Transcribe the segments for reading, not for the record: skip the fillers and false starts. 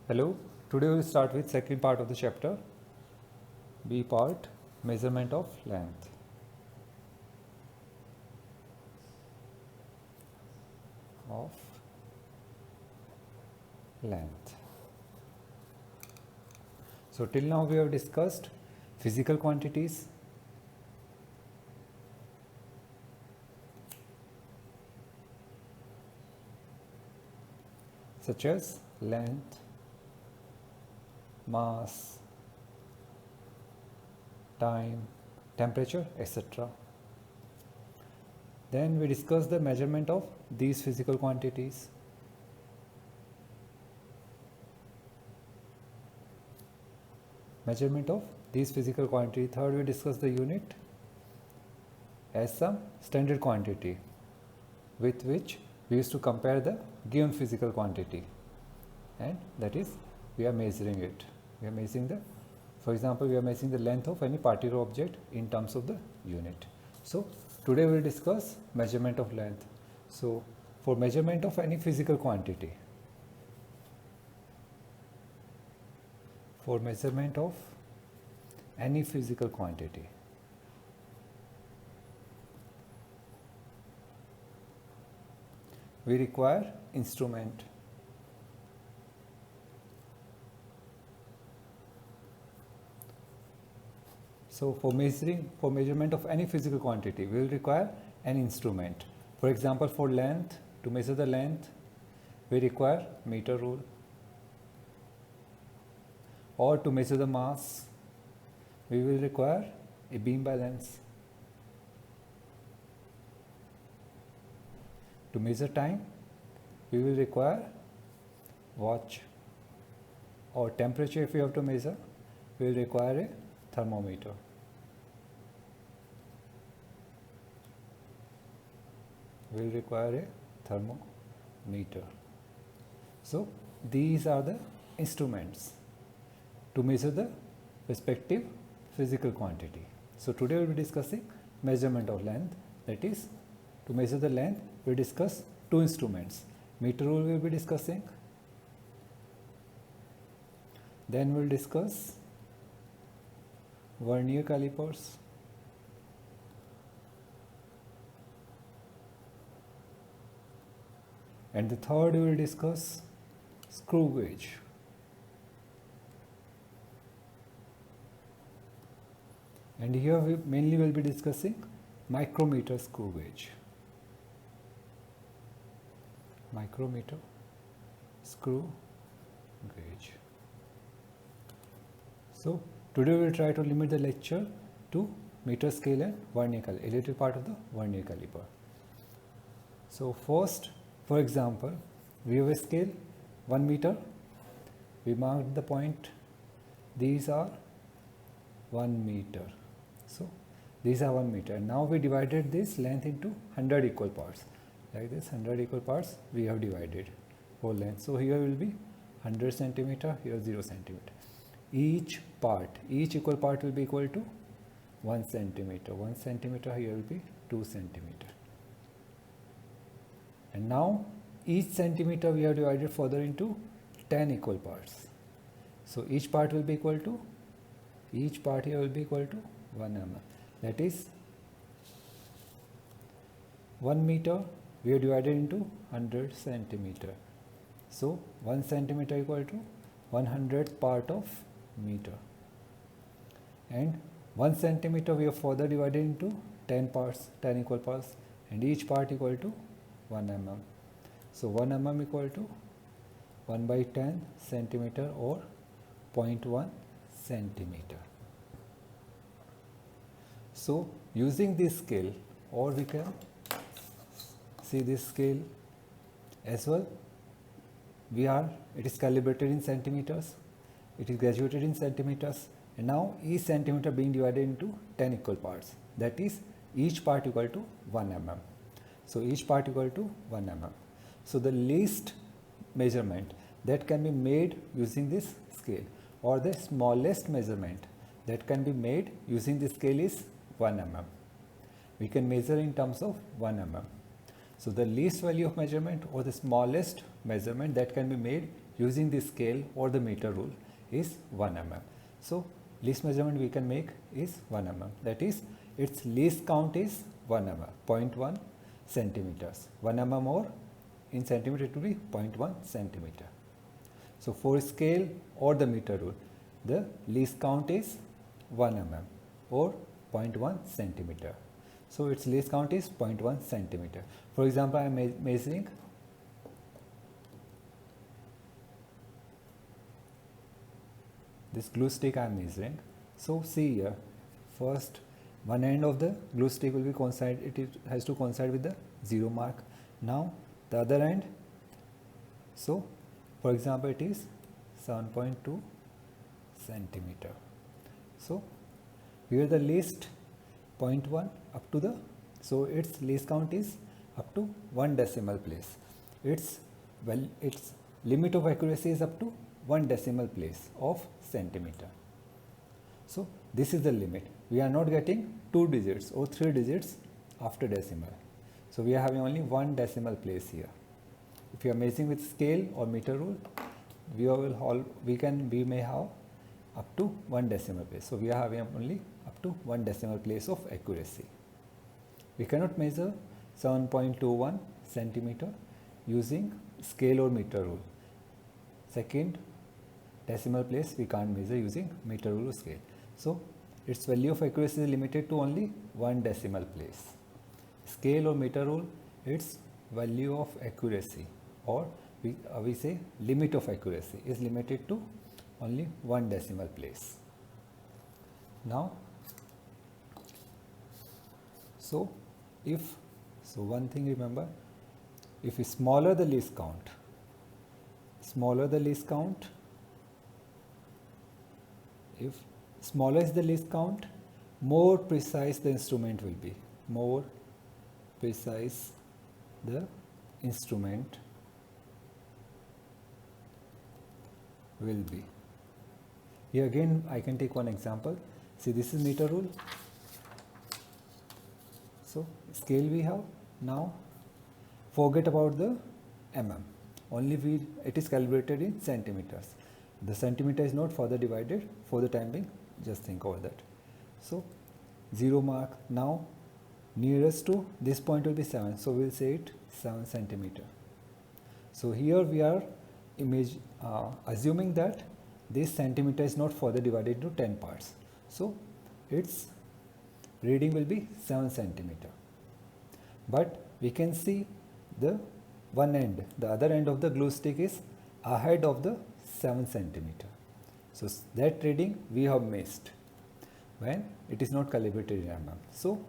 Hello, today we will start with second part of the chapter, B part, measurement of length. Of length. So till now we have discussed physical quantities, such as length, mass, time, temperature, etc. Then we discussed the measurement of these physical quantities. Measurement of these physical quantity. Third, we discussed the unit as some standard quantity with which we used to compare the given physical quantity, and that is we are measuring it. We are measuring the, for example, we are measuring the length of any particular object in terms of the unit. So today we will discuss measurement of length. So for measurement of any physical quantity, for measurement of any physical quantity, we require instrument. So for measurement of any physical quantity, we will require an instrument. For example, for length, to measure the length, we require meter rule. Or to measure the mass, we will require a beam balance. To measure time, we will require watch. Or temperature, if we have to measure, we will require a thermometer. We will require a thermometer. So these are the instruments to measure the respective physical quantity. So today we will be discussing measurement of length. That is, to measure the length, we will discuss two instruments. Meter rule we will be discussing. Then we will discuss vernier calipers. And the third we will discuss screw gauge. And here we mainly will be discussing micrometer screw gauge. Micrometer screw gauge. So today we will try to limit the lecture to meter scale and vernier caliper, a little part of the vernier caliper. So first, for example, we have a scale 1 meter. We marked the point. These are 1 meter. So these are 1 meter. Now we divided this length into 100 equal parts. Like this, 100 equal parts we have divided whole length. So here will be 100 centimeter, here 0 centimeter. Each equal part will be equal to 1 centimeter. 1 centimeter, here will be 2 centimeter. And now each centimeter we have divided further into 10 equal parts. So each part will be equal to, each part here will be equal to 1 mm. That is 1 meter we have divided into 100 centimeter. So 1 centimeter equal to 100th part of meter. And 1 centimeter we have further divided into 10 parts, 10 equal parts, and each part equal to 1 mm. So 1 mm equal to 1 by 10 centimeter or 0.1 centimeter. So using this scale, or we can see this scale as well, it is calibrated in centimeters, it is graduated in centimeters, and now each centimeter being divided into 10 equal parts, that is each part equal to 1 mm. So each part equal to 1 mm. So the least measurement that can be made using this scale, or the smallest measurement that can be made using this scale, is 1 mm. We can measure in terms of 1 mm. So the least value of measurement, or the smallest measurement that can be made using the scale or the meter rule is 1 mm. So least measurement we can make is 1 mm. That is, its least count is 1 mm, 0.1 centimeters. 1 mm or in centimeter it will be 0.1 centimeter. So for scale or the meter rule, the least count is 1 mm or 0.1 centimeter. So its least count is 0.1 centimeter. For example, I am measuring this glue stick I am measuring. So see here, first one end of the glue stick will be coincide, it has to coincide with the 0 mark. Now the other end, so for example it is 7.2 centimeter. So here the least 0.1 up to the, so its least count is up to 1 decimal place. Its limit of accuracy is up to 1 decimal place of centimeter. So this is the limit. We are not getting 2 digits or 3 digits after decimal. So we are having only 1 decimal place here. If you are measuring with scale or meter rule, we may have up to 1 decimal place. So we are having only up to 1 decimal place of accuracy. We cannot measure 7.21 centimeter using scale or meter rule. Second decimal place we can't measure using meter rule or scale. So its value of accuracy is limited to only 1 decimal place. Scale or meter rule, its value of accuracy, or we say limit of accuracy, is limited to only 1 decimal place. Now, so one thing remember, if is smaller the least count, if smaller is the least count, more precise the instrument will be. More precise the instrument will be. Here again I can take one example. See, this is meter rule. So scale we have. Now forget about the mm. Only it is calibrated in centimeters. The centimeter is not further divided for the time being. Just think over that. So 0 mark. Now nearest to this point will be 7. So we will say it 7 centimeter. So here we are assuming that this centimeter is not further divided into 10 parts. So its reading will be 7 centimeter. But we can see the one end, the other end of the glue stick is ahead of the 7 centimeter. So that reading we have missed when it is not calibrated in mm. So,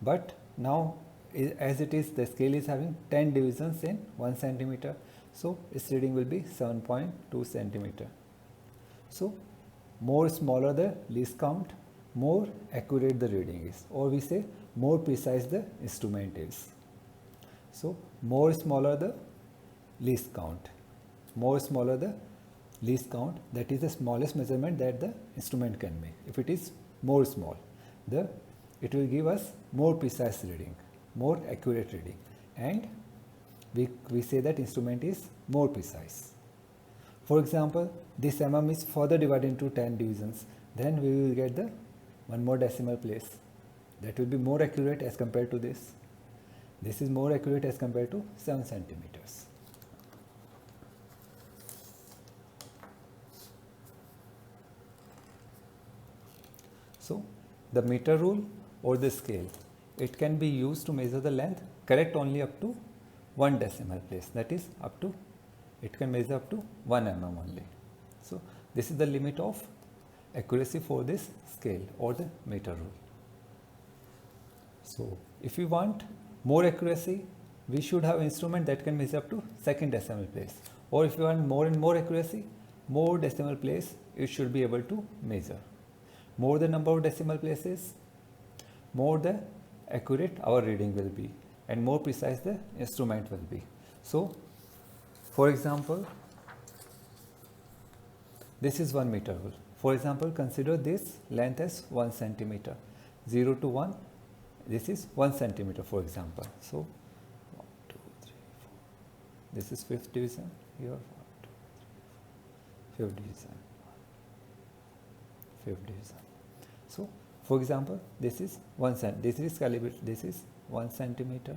but now as it is, the scale is having 10 divisions in 1 centimeter. So its reading will be 7.2 centimeter. So more smaller the least count, more accurate the reading is, or we say more precise the instrument is. So more smaller the least count, more smaller the least count, that is the smallest measurement that the instrument can make. If it is more small, it will give us more precise reading, more accurate reading, and we say that instrument is more precise. For example, this mm is further divided into 10 divisions, then we will get the one more decimal place. That will be more accurate as compared to this. This is more accurate as compared to 7 centimeters. So the meter rule or the scale, it can be used to measure the length correct only up to 1 decimal place. That is up to, it can measure up to 1 mm only. So this is the limit of accuracy for this scale or the meter rule. So if we want more accuracy, we should have an instrument that can measure up to 2nd decimal place. Or if you want more and more accuracy, more decimal place it should be able to measure. More the number of decimal places, more the accurate our reading will be, and more precise the instrument will be. So for example, this is 1 meter rule. For example, consider this length as 1 centimeter. 0 to 1, this is 1 centimeter for example. So 1, 2, 3, 4. This is 5th division here. 1, 2, 3. fifth division, fifth division. So for example, this is 1 cent. This is calibrated. This is 1 centimeter,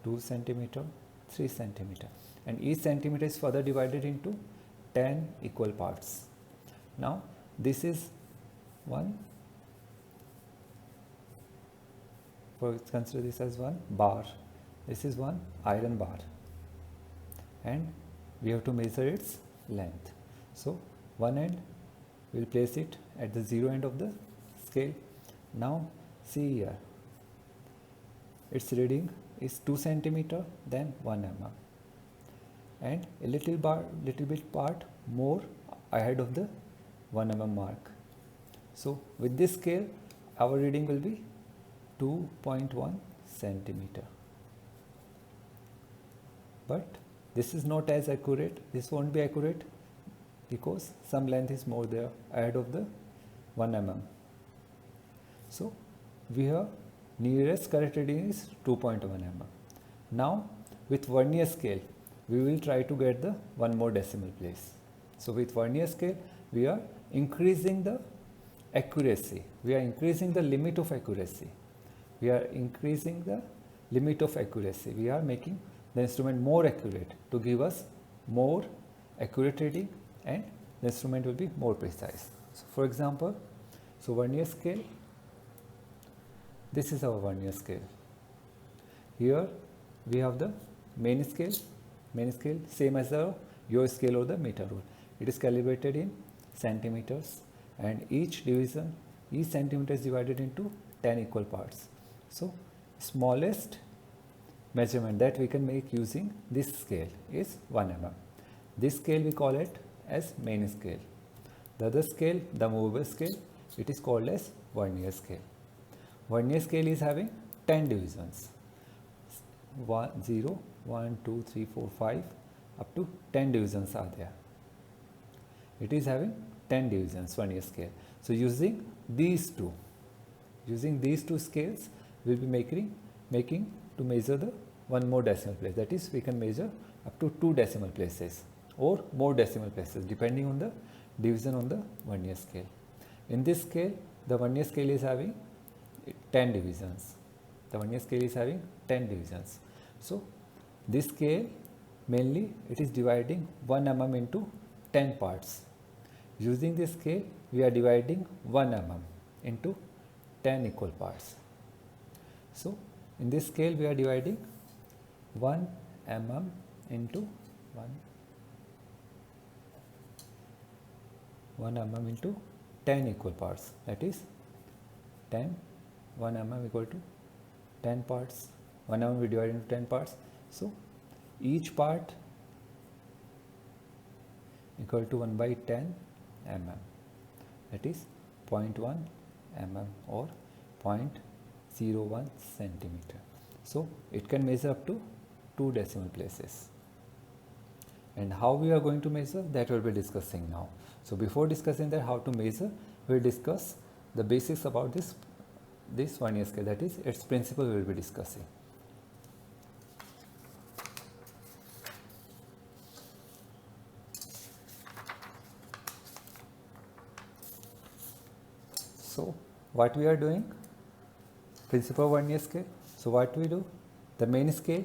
2 centimeter, 3 centimeter, and each centimeter is further divided into 10 equal parts. Now this is one. Consider this as one bar. This is one iron bar, and we have to measure its length. So one end, we'll place it at the 0 end of the scale. Now see here, its reading is 2 centimeter, then 1 mm, and a little bit part more ahead of the 1 mm mark. So with this scale, our reading will be 2.1 centimeter. But this is not as accurate. This won't be accurate because some length is more there ahead of the 1 mm. So we have nearest correct reading is 2.1 mm. Now with vernier scale, we will try to get the one more decimal place. So with vernier scale, we are increasing the accuracy. We are increasing the limit of accuracy. We are increasing the limit of accuracy. We are making the instrument more accurate to give us more accurate reading, and the instrument will be more precise. So for example, so vernier scale, this is our vernier scale. Here we have the main scale same as your scale or the meter rule. It is calibrated in centimeters, and each centimeter is divided into 10 equal parts. So smallest measurement that we can make using this scale is 1 mm. This scale we call it as main scale. The other scale, the movable scale, it is called as vernier scale. Vernier scale is having 10 divisions. 0, 1, 2, 3, 4, 5 up to 10 divisions are there. It is having 10 divisions, vernier scale. So using these two scales, we will be making to measure the one more decimal place. That is, we can measure up to 2 decimal places or more decimal places depending on the division on the vernier scale. In this scale, the vernier scale is having 10 divisions. The vernier scale is having 10 divisions. So this scale mainly it is dividing 1 mm into 10 parts. Using this scale, we are dividing 1 mm into 10 equal parts. So in this scale, we are dividing 1 mm into 1 mm into 10 equal parts. That is 1 mm equal to 10 parts. 1 mm we divide into 10 parts. So each part equal to 1 by 10 mm. That is 0.1 mm or 0.01 centimeter. So it can measure up to 2 decimal places. And how we are going to measure, that we will be discussing now. So before discussing that how to measure, we will discuss the basics about this vernier scale, that is its principle we will be discussing. So what we are doing, principal vernier scale. So what we do, the main scale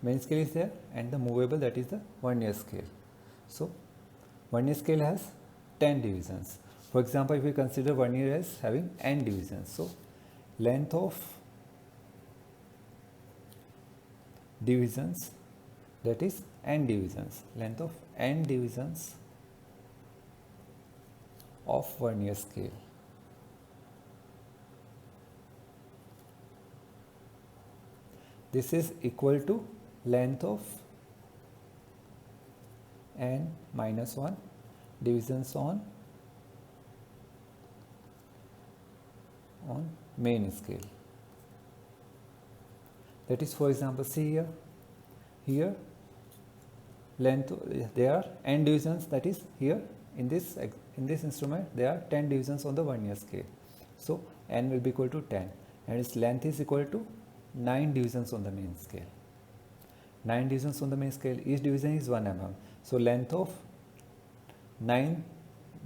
is there, and the movable, that is the vernier scale. So vernier scale has 10 divisions. For example, if we consider vernier as having n divisions, so length of divisions, that is n divisions, length of n divisions of vernier scale. This is equal to length of n minus 1 divisions on main scale. That is, for example, see here length, there are n divisions, that is here in this instrument there are 10 divisions on the vernier scale. So n will be equal to 10, and its length is equal to 9 divisions on the main scale. 9 divisions on the main scale, each division is 1 mm. So length of 9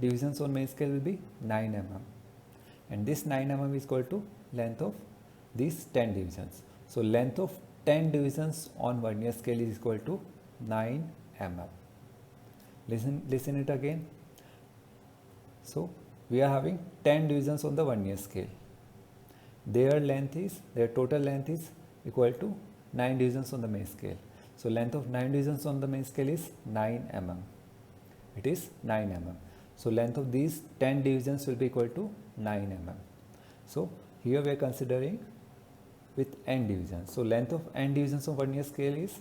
divisions on main scale will be 9 mm, and this 9 mm is equal to length of these 10 divisions. So length of 10 divisions on vernier scale is equal to 9 mm. Listen it again. So we are having 10 divisions on the vernier scale. Their total length is equal to 9 divisions on the main scale. So length of 9 divisions on the main scale is 9 mm. It is 9 mm. So length of these 10 divisions will be equal to 9 mm. So here we are considering with n divisions. So length of n divisions on vernier scale is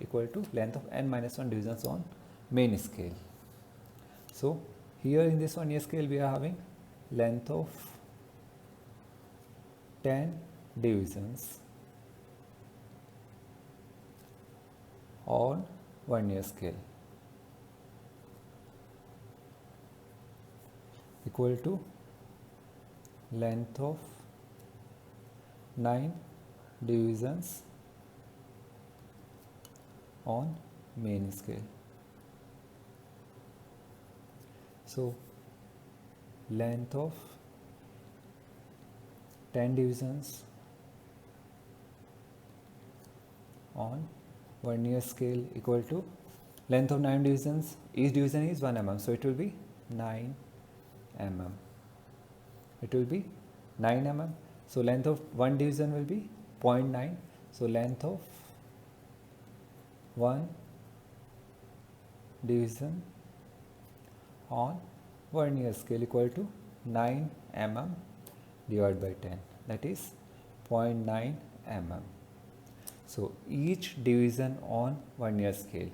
equal to length of n minus 1 divisions on main scale. So here in this vernier scale we are having length of 10 divisions on vernier scale equal to length of 9 divisions on main scale. So length of 10 divisions on vernier scale equal to length of 9 divisions, each division is 1 mm, so it will be 9 mm. It will be 9 mm. So length of one division will be 0.9. So length of one division on vernier scale equal to 9 mm divided by 10, that is 0.9 mm. So each division on vernier scale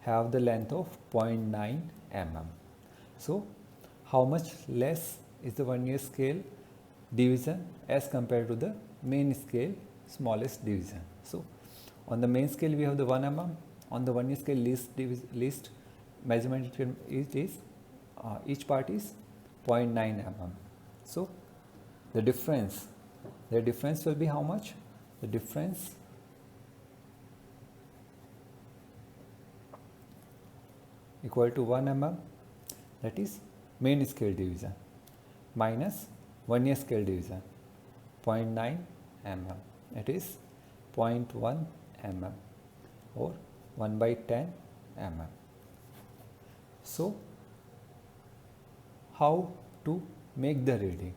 have the length of 0.9 mm. So how much less is the vernier scale division as compared to the main scale smallest division? So on the main scale we have the 1 mm, on the vernier scale least measurement is each part is 0.9 mm. So the difference will be how much? The difference equal to 1 mm, that is main scale division, minus vernier scale division 0.9 mm, that is 0.1 mm or 1 by 10 mm. So how to make the reading?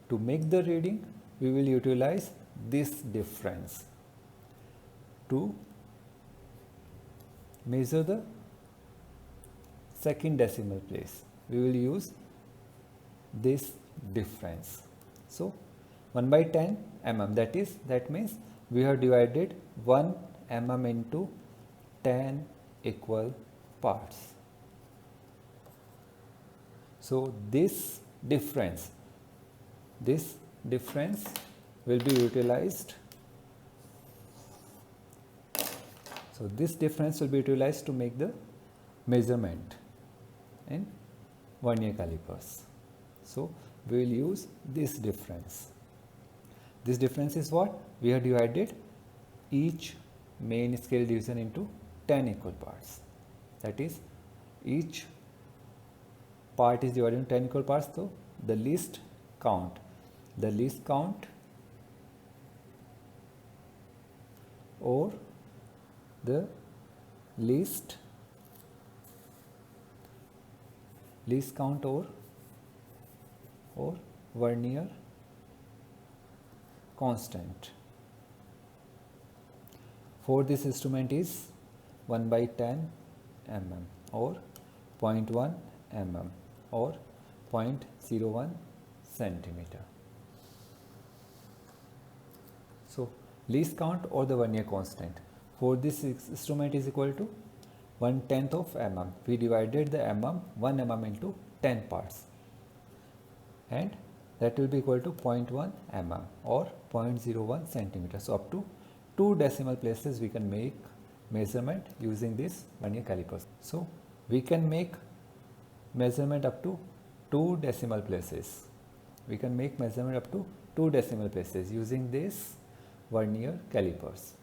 To make the reading we will utilize this difference to measure the second decimal place. We will use this difference. So 1 by 10 mm, that means we have divided 1 mm into 10 equal parts. So this difference will be utilized. So this difference will be utilized to make the measurement in vernier calipers. So we will use this difference. This difference is what? We have divided each main scale division into 10 equal parts. That is, each part is divided into 10 equal parts. So the least count or the least count or vernier constant for this instrument is 1 by 10 mm or 0.1 mm or 0.01 centimeter. So least count or the vernier constant for this instrument is equal to 1/10 of mm. We divided the 1 mm into 10 parts, and that will be equal to 0.1 mm or 0.01 centimeter. So up to 2 decimal places we can make measurement using this vernier calipers. So we can make measurement up to 2 decimal places. We can make measurement up to 2 decimal places using this vernier calipers.